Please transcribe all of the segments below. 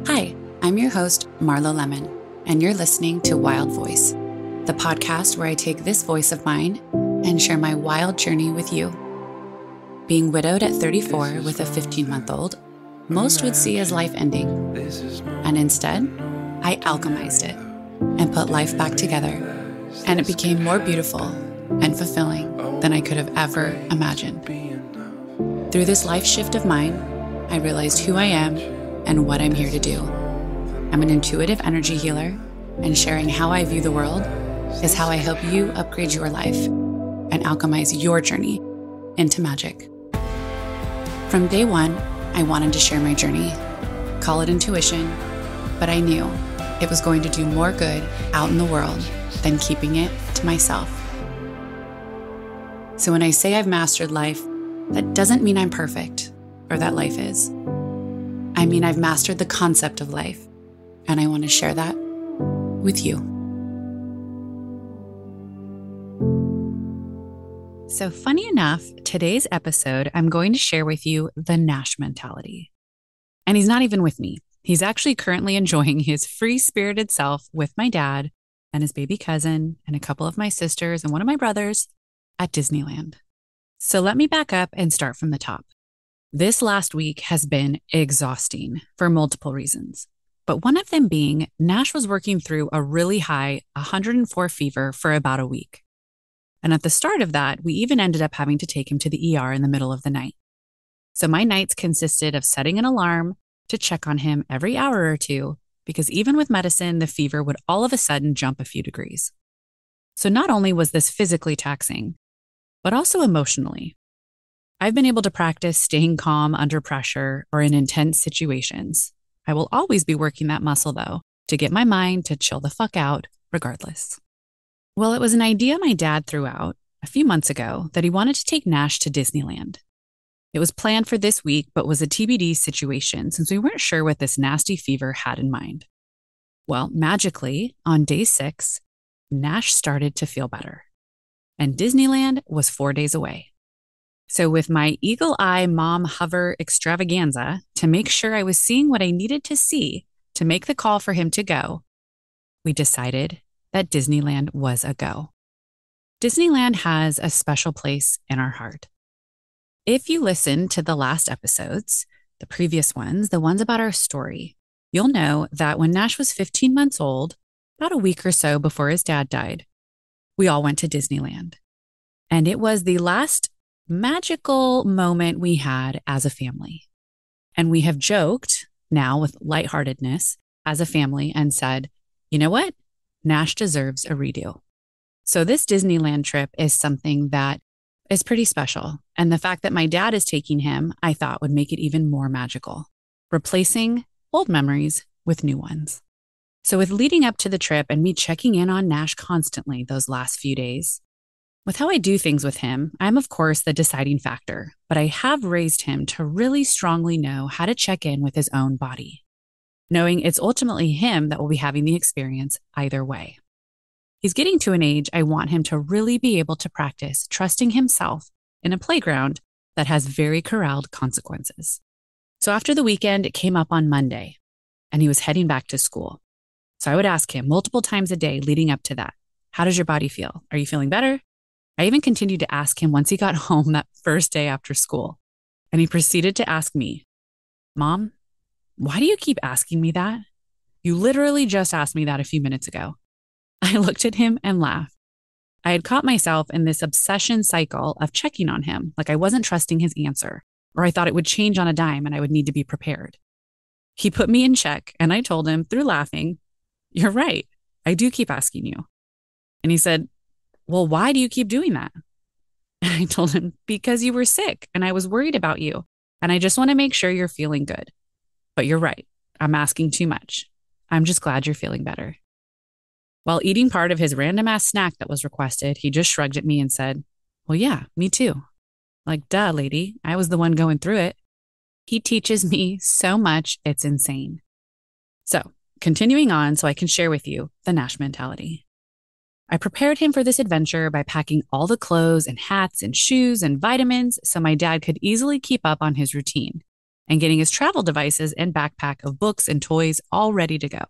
Hi, I'm your host, Marlo Lemon, and you're listening to Wild Voice, the podcast where I take this voice of mine and share my wild journey with you. Being widowed at 34 with a 15-month-old, most would see as life ending. And instead, I alchemized it and put life back together, and it became more beautiful and fulfilling than I could have ever imagined. Through this life shift of mine, I realized who I am and what I'm here to do. I'm an intuitive energy healer, and sharing how I view the world is how I help you upgrade your life and alchemize your journey into magic. From day one, I wanted to share my journey, call it intuition, but I knew it was going to do more good out in the world than keeping it to myself. So when I say I've mastered life, that doesn't mean I'm perfect or that life is. I mean, I've mastered the concept of life, and I want to share that with you. So funny enough, today's episode, I'm going to share with you the Nash Mentality. And he's not even with me. He's actually currently enjoying his free-spirited self with my dad and his baby cousin and a couple of my sisters and one of my brothers at Disneyland. So let me back up and start from the top. This last week has been exhausting for multiple reasons, but one of them being Nash was working through a really high 104 fever for about a week. And at the start of that, we even ended up having to take him to the ER in the middle of the night. So my nights consisted of setting an alarm to check on him every hour or two, because even with medicine, the fever would all of a sudden jump a few degrees. So not only was this physically taxing, but also emotionally. I've been able to practice staying calm under pressure or in intense situations. I will always be working that muscle, though, to get my mind to chill the fuck out regardless. Well, it was an idea my dad threw out a few months ago that he wanted to take Nash to Disneyland. It was planned for this week, but was a TBD situation since we weren't sure what this nasty fever had in mind. Well, magically, on day 6, Nash started to feel better. And Disneyland was 4 days away. So with my eagle eye mom hover extravaganza to make sure I was seeing what I needed to see to make the call for him to go, we decided that Disneyland was a go. Disneyland has a special place in our heart. If you listen to the last episodes, the previous ones, the ones about our story, you'll know that when Nash was 15 months old, about a week or so before his dad died, we all went to Disneyland. And it was the last magical moment we had as a family. And we have joked now with lightheartedness as a family and said, you know what? Nash deserves a redo. So this Disneyland trip is something that is pretty special. And the fact that my dad is taking him, I thought would make it even more magical, replacing old memories with new ones. So with leading up to the trip and me checking in on Nash constantly those last few days, with how I do things with him, I'm of course the deciding factor, but I have raised him to really strongly know how to check in with his own body, knowing it's ultimately him that will be having the experience either way. He's getting to an age I want him to really be able to practice trusting himself in a playground that has very corralled consequences. So after the weekend, it came up on Monday, and he was heading back to school. So I would ask him multiple times a day leading up to that, how does your body feel? Are you feeling better? I even continued to ask him once he got home that first day after school. And he proceeded to ask me, Mom, why do you keep asking me that? You literally just asked me that a few minutes ago. I looked at him and laughed. I had caught myself in this obsession cycle of checking on him, like I wasn't trusting his answer, or I thought it would change on a dime and I would need to be prepared. He put me in check, and I told him through laughing, you're right, I do keep asking you. And he said, well, why do you keep doing that? And I told him, because you were sick and I was worried about you. And I just want to make sure you're feeling good. But you're right. I'm asking too much. I'm just glad you're feeling better. While eating part of his random ass snack that was requested, he just shrugged at me and said, well, yeah, me too. Like, duh, lady. I was the one going through it. He teaches me so much, it's insane. So continuing on so I can share with you the Nash Mentality. I prepared him for this adventure by packing all the clothes and hats and shoes and vitamins so my dad could easily keep up on his routine. and getting his travel devices and backpack of books and toys all ready to go.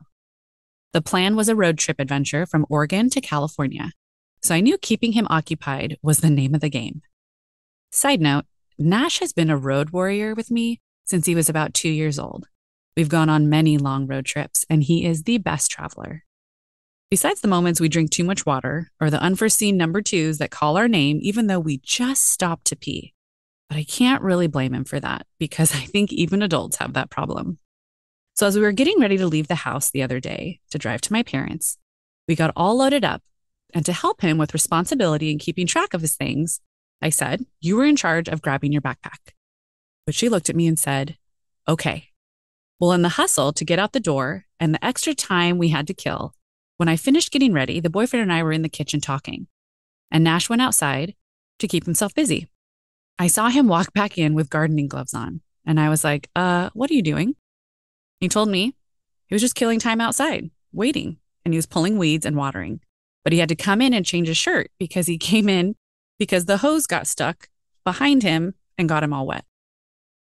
The plan was a road trip adventure from Oregon to California, so I knew keeping him occupied was the name of the game. Side note, Nash has been a road warrior with me since he was about 2 years old. We've gone on many long road trips, and he is the best traveler. Besides the moments we drink too much water or the unforeseen number twos that call our name even though we just stopped to pee. But I can't really blame him for that because I think even adults have that problem. So as we were getting ready to leave the house the other day to drive to my parents', we got all loaded up. And to help him with responsibility and keeping track of his things, I said, "You were in charge of grabbing your backpack." But she looked at me and said, "Okay." Well, in the hustle to get out the door and the extra time we had to kill, when I finished getting ready, the boyfriend and I were in the kitchen talking, and Nash went outside to keep himself busy. I saw him walk back in with gardening gloves on, and I was like, what are you doing?" He told me he was just killing time outside, waiting, and he was pulling weeds and watering. But he had to come in and change his shirt because he came in because the hose got stuck behind him and got him all wet.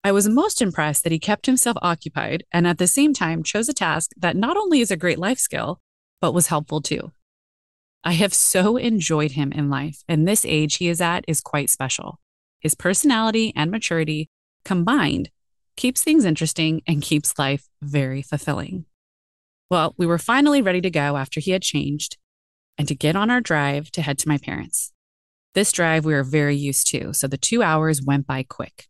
I was most impressed that he kept himself occupied and at the same time chose a task that not only is a great life skill, but was helpful too. I have so enjoyed him in life, and this age he is at is quite special. His personality and maturity combined keeps things interesting and keeps life very fulfilling. Well, we were finally ready to go after he had changed and to get on our drive to head to my parents'. This drive we were very used to, so the 2 hours went by quick.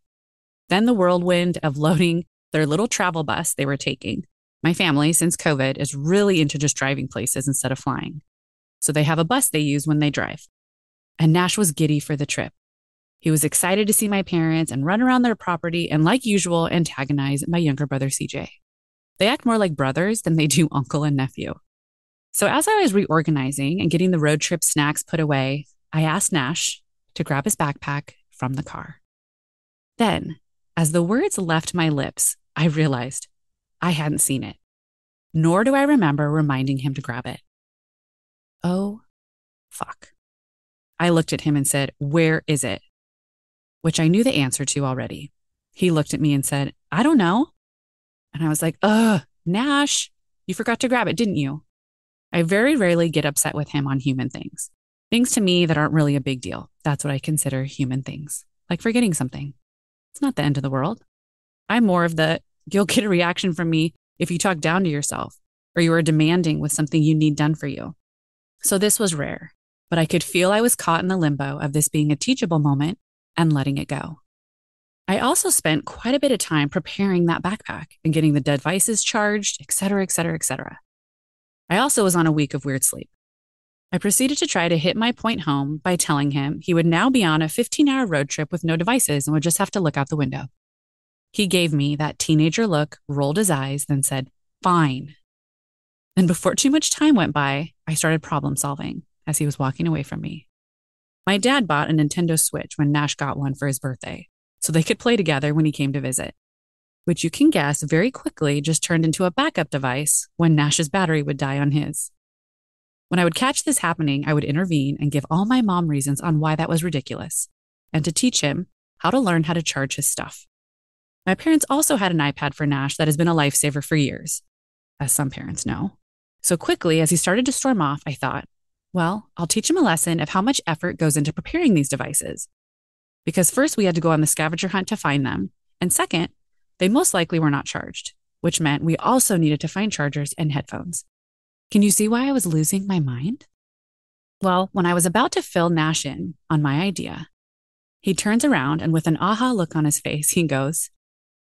Then the whirlwind of loading their little travel bus they were taking. My family, since COVID, is really into just driving places instead of flying. So they have a bus they use when they drive. And Nash was giddy for the trip. He was excited to see my parents and run around their property and, like usual, antagonize my younger brother, CJ. They act more like brothers than they do uncle and nephew. So as I was reorganizing and getting the road trip snacks put away, I asked Nash to grab his backpack from the car. Then, as the words left my lips, I realized I hadn't seen it, nor do I remember reminding him to grab it. Oh, fuck. I looked at him and said, "Where is it?" Which I knew the answer to already. He looked at me and said, "I don't know." And I was like, Nash, you forgot to grab it, didn't you? I very rarely get upset with him on human things. Things to me that aren't really a big deal. That's what I consider human things, like forgetting something. It's not the end of the world. I'm more of the, you'll get a reaction from me if you talk down to yourself or you are demanding with something you need done for you. So this was rare, but I could feel I was caught in the limbo of this being a teachable moment and letting it go. I also spent quite a bit of time preparing that backpack and getting the devices charged, et cetera, et cetera, et cetera. I also was on a week of weird sleep. I proceeded to try to hit my point home by telling him he would now be on a 15-hour road trip with no devices and would just have to look out the window. He gave me that teenager look, rolled his eyes, then said, "Fine." Then before too much time went by, I started problem solving as he was walking away from me. My dad bought a Nintendo Switch when Nash got one for his birthday, so they could play together when he came to visit, which you can guess very quickly just turned into a backup device when Nash's battery would die on his. When I would catch this happening, I would intervene and give all my mom reasons on why that was ridiculous, and to teach him how to learn how to charge his stuff. My parents also had an iPad for Nash that has been a lifesaver for years, as some parents know. So quickly, as he started to storm off, I thought, well, I'll teach him a lesson of how much effort goes into preparing these devices. Because first, we had to go on the scavenger hunt to find them, and second, they most likely were not charged, which meant we also needed to find chargers and headphones. Can you see why I was losing my mind? Well, when I was about to fill Nash in on my idea, he turns around and with an aha look on his face, he goes,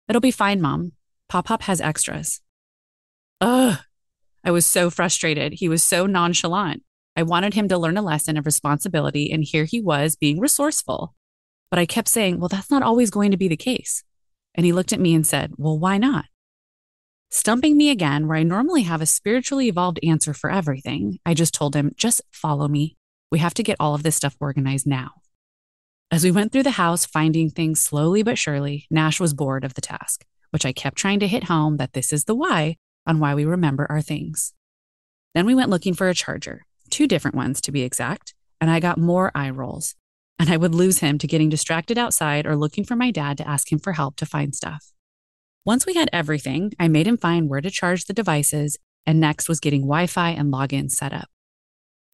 "It'll be fine, Mom. Pop-Pop has extras." Ugh! I was so frustrated. He was so nonchalant. I wanted him to learn a lesson of responsibility, and here he was being resourceful. But I kept saying, well, that's not always going to be the case. And he looked at me and said, well, why not? Stumping me again, where I normally have a spiritually evolved answer for everything, I just told him, just follow me. We have to get all of this stuff organized now. As we went through the house, finding things slowly but surely, Nash was bored of the task, which I kept trying to hit home that this is the why on why we remember our things. Then we went looking for a charger, 2 different ones to be exact, and I got more eye rolls. And I would lose him to getting distracted outside or looking for my dad to ask him for help to find stuff. Once we had everything, I made him find where to charge the devices, and next was getting Wi-Fi and login set up.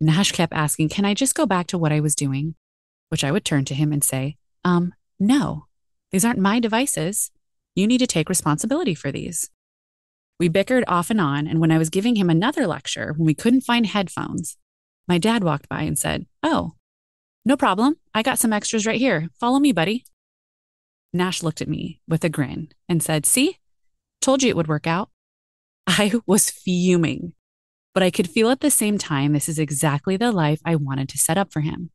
Nash kept asking, can I just go back to what I was doing? Which I would turn to him and say, no, these aren't my devices. You need to take responsibility for these. We bickered off and on, and when I was giving him another lecture, when we couldn't find headphones, my dad walked by and said, oh, no problem. I got some extras right here. Follow me, buddy. Nash looked at me with a grin and said, see, told you it would work out. I was fuming, but I could feel at the same time this is exactly the life I wanted to set up for him.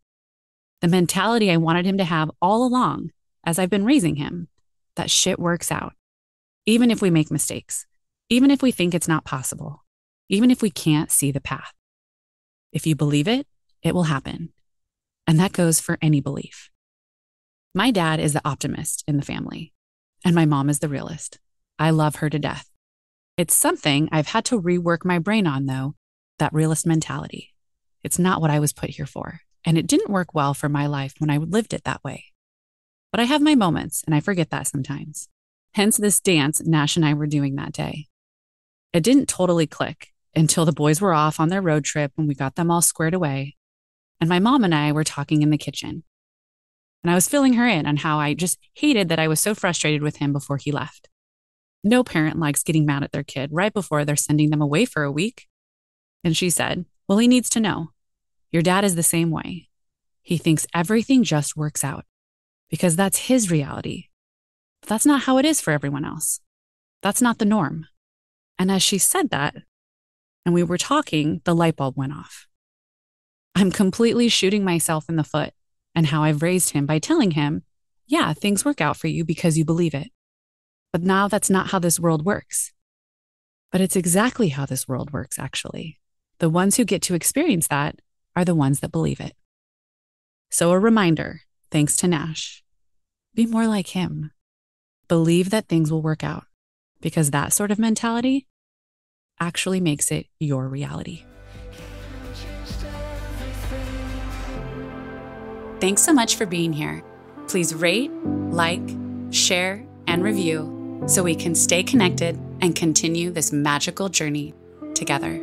The mentality I wanted him to have all along as I've been raising him, that shit works out. Even if we make mistakes, even if we think it's not possible, even if we can't see the path. If you believe it, it will happen. And that goes for any belief. My dad is the optimist in the family, and my mom is the realist. I love her to death. It's something I've had to rework my brain on, though, that realist mentality. It's not what I was put here for, and it didn't work well for my life when I lived it that way. But I have my moments, and I forget that sometimes. Hence this dance Nash and I were doing that day. It didn't totally click until the boys were off on their road trip and we got them all squared away, and my mom and I were talking in the kitchen. And I was filling her in on how I just hated that I was so frustrated with him before he left. No parent likes getting mad at their kid right before they're sending them away for a week. And she said, well, he needs to know. Your dad is the same way. He thinks everything just works out because that's his reality. But that's not how it is for everyone else. That's not the norm. And as she said that, and we were talking, the light bulb went off. I'm completely shooting myself in the foot and how I've raised him by telling him, yeah, things work out for you because you believe it. But now that's not how this world works. But it's exactly how this world works, actually. The ones who get to experience that are the ones that believe it. So a reminder, thanks to Nash, be more like him. Believe that things will work out because that sort of mentality actually makes it your reality. Thanks so much for being here. Please rate, like, share, and review so we can stay connected and continue this magical journey together.